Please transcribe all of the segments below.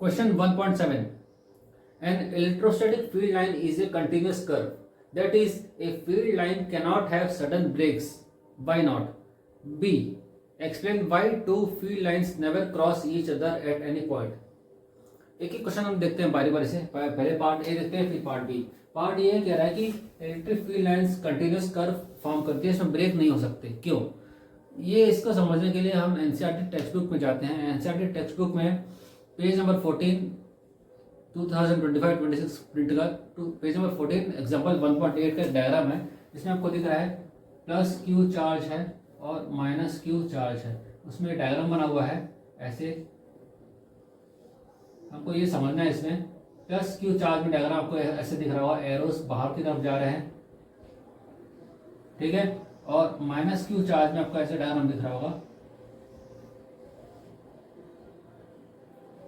Question 1.7. An electrostatic field line is a continuous curve. That is, a field line cannot have sudden breaks. Why not? B. Explain why two field lines never cross each other at any point. एक ही question हम देखते हैं बारी बारी से. पहले part A देखते हैं, फिर पार्ट बी. पार्ट ये कह रहा है कि electric field lines continuous curve form करती है, इसमें ब्रेक नहीं हो सकते. क्यों? ये इसको समझने के लिए हम एनसीईआरटी टेक्स्ट बुक में जाते हैं. एनसीईआरटी टेक्स्ट बुक में पेज नंबर 14 2025-26 प्रिंट का पेज नंबर 14 एग्जाम्पल 1.8 का डायग्राम है. इसमें आपको दिख रहा है प्लस क्यू चार्ज है और माइनस क्यू चार्ज है. उसमें डायग्राम बना हुआ है ऐसे. आपको ये समझना है, इसमें प्लस क्यू चार्ज में डायग्राम आपको ऐसे दिख रहा होगा, एरोस बाहर की तरफ जा रहे हैं, ठीक है. और माइनस क्यू चार्ज में आपको ऐसे डायग्राम दिख रहा होगा.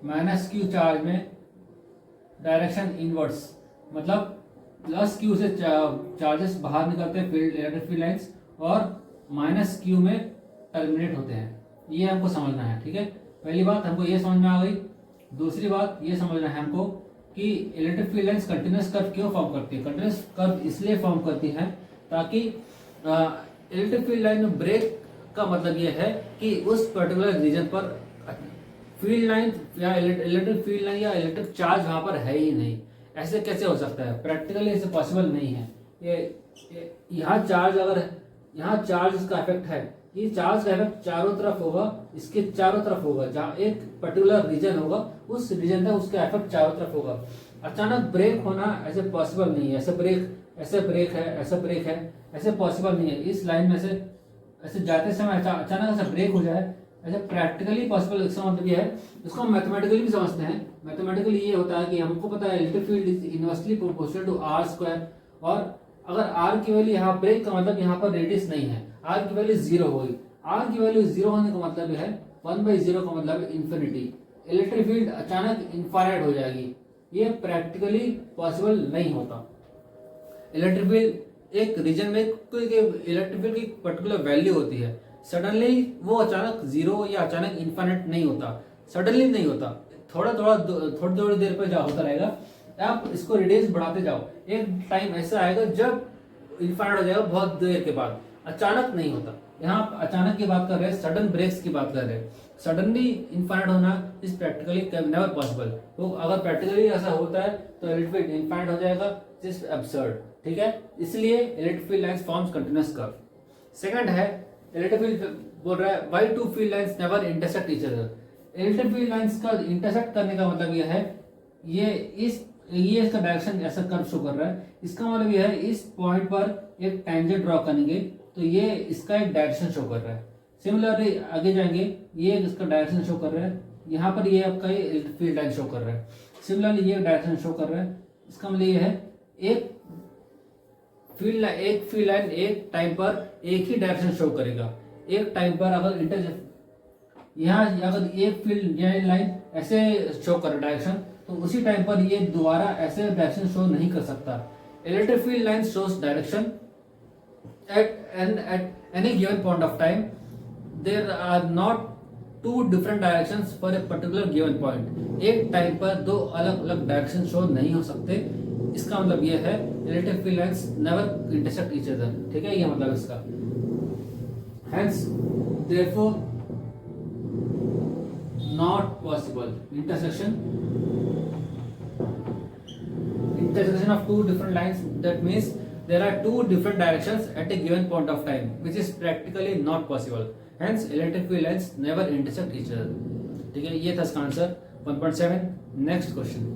माइनस क्यू चार्ज में डायरेक्शन इनवर्स, मतलब प्लस क्यू से चार्जेस बाहर निकलते हैं फील्ड इलेक्ट्रिक फील्ड लाइंस, और माइनस क्यू में टर्मिनेट होते हैं. ये हमको समझना है, ठीक है. पहली बात हमको ये समझ में आ गई. दूसरी बात ये समझना है हमको कि electric field lines continuous curve क्यों फॉर्म करती है. कंटिन्यूस कर्व इसलिए फॉर्म करती है ताकि इलेक्ट्रिक फील्ड लाइन में ब्रेक का मतलब ये है कि उस पर्टिकुलर रीजन पर फील्ड लाइन या इलेक्ट्रिक फील्ड लाइन या इलेक्ट्रिक चार्ज वहां पर है ही नहीं. ऐसे कैसे हो सकता है? प्रैक्टिकली ऐसे पॉसिबल नहीं है. ये यहाँ चार्ज, अगर यहाँ चार्ज का इफेक्ट है, ये चार्ज का इफेक्ट चारों तरफ होगा, इसके चारों तरफ होगा. जहाँ एक पर्टिकुलर रीजन होगा उस रीजन में उसका इफेक्ट चारों तरफ होगा. अचानक ब्रेक होना ऐसे पॉसिबल नहीं है. ऐसे ब्रेक है, ऐसा ब्रेक है, ऐसे पॉसिबल नहीं है. इस लाइन में से ऐसे जाते समय अचानक ऐसा ब्रेक हो जाए, ऐसे प्रैक्टिकली पॉसिबल. इसका मतलब ये है, इसको हम मैथमेटिकली भी समझते हैं. मैथमेटिकली ये होता है कि हमको पता है electric field is inversely proportional to r square. और अगर आर की वैल्यू यहाँ ब्रेक का मतलब यहाँ पर रेडियस नहीं है, आर की वैल्यू 0 होगी. आर की वैल्यू 0 होने का मतलब है 1/0 का मतलब है इन्फिनिटी. इलेक्ट्रिक फील्ड अचानक इनफाइनाइट हो जाएगी. ये प्रैक्टिकली पॉसिबल नहीं होता. इलेक्ट्रिक फील्ड एक रीजन में इलेक्ट्रिक फील्ड की पर्टिकुलर वैल्यू होती है. सडनली वो अचानक 0 या अचानक इनफाइनाइट नहीं होता. सडनली नहीं होता, थोड़ी देर पर होता रहेगा. आप इसको रेडियस बढ़ाते जाओ, एक टाइम ऐसा आएगा जब इनफाइनाइट हो जाएगा बहुत देर के बाद. अचानक नहीं होता. यहाँ अचानक की बात कर रहे हैं, सडन ब्रेक्स की बात कर रहे हैं. सडनली इनफाइनाइट होना इज प्रैक्टिकली नेवर पॉसिबल. तो अगर प्रैक्टिकली ऐसा होता है तो इलेक्ट्रिक फील्ड इनफाइनाइट हो जाएगा. दिस एब्सर्ड, ठीक है. इसलिए electric field lines forms continuous curve. Second है, इलेक्ट्रिक फील्ड बोल रहा है why two field lines never intersect each other. Electric field lines का इंटरसेक्ट करने का मतलब यह है, ये इसका डायरेक्शन ऐसा कर्व शो कर रहा है. इसका मतलब यह है इस पॉइंट पर एक टेंजेंट ड्रॉ करेंगे तो ये इसका एक डायरेक्शन शो कर रहा है. सिमिलरली आगे जाएंगे, ये इसका डायरेक्शन शो कर रहा है. यहाँ पर ये आपका इलेक्ट्रिक फील्ड लाइन शो कर रहा है. सिमिलरली ये डायरेक्शन शो कर रहा है. इसका मतलब ये है एक फील्ड लाइन एक टाइम पर एक ही डायरेक्शन शो करेगा. एक टाइम पर अगर यहाँ अगर एक फील्ड लाइन ऐसे शो कर डायरेक्शन, तो उसी टाइम पर ये दोबारा ऐसे डायरेक्शन शो नहीं कर सकता. Electric field line shows direction at any given point of time. There are not two different directions for a particular given point. एक टाइम पर दो अलग अलग डायरेक्शन शो नहीं हो सकते. इसका मतलब ये है electric field lines never intersect each other. ठीक है, ये मतलब इसका. Hence, therefore, not possible intersection of two different lines. That means there are two different directions at a given point of time, which is practically not possible. Hence, electric field lines never intersect each other. ठीक है, ये था इसका answer 1.7. Next question.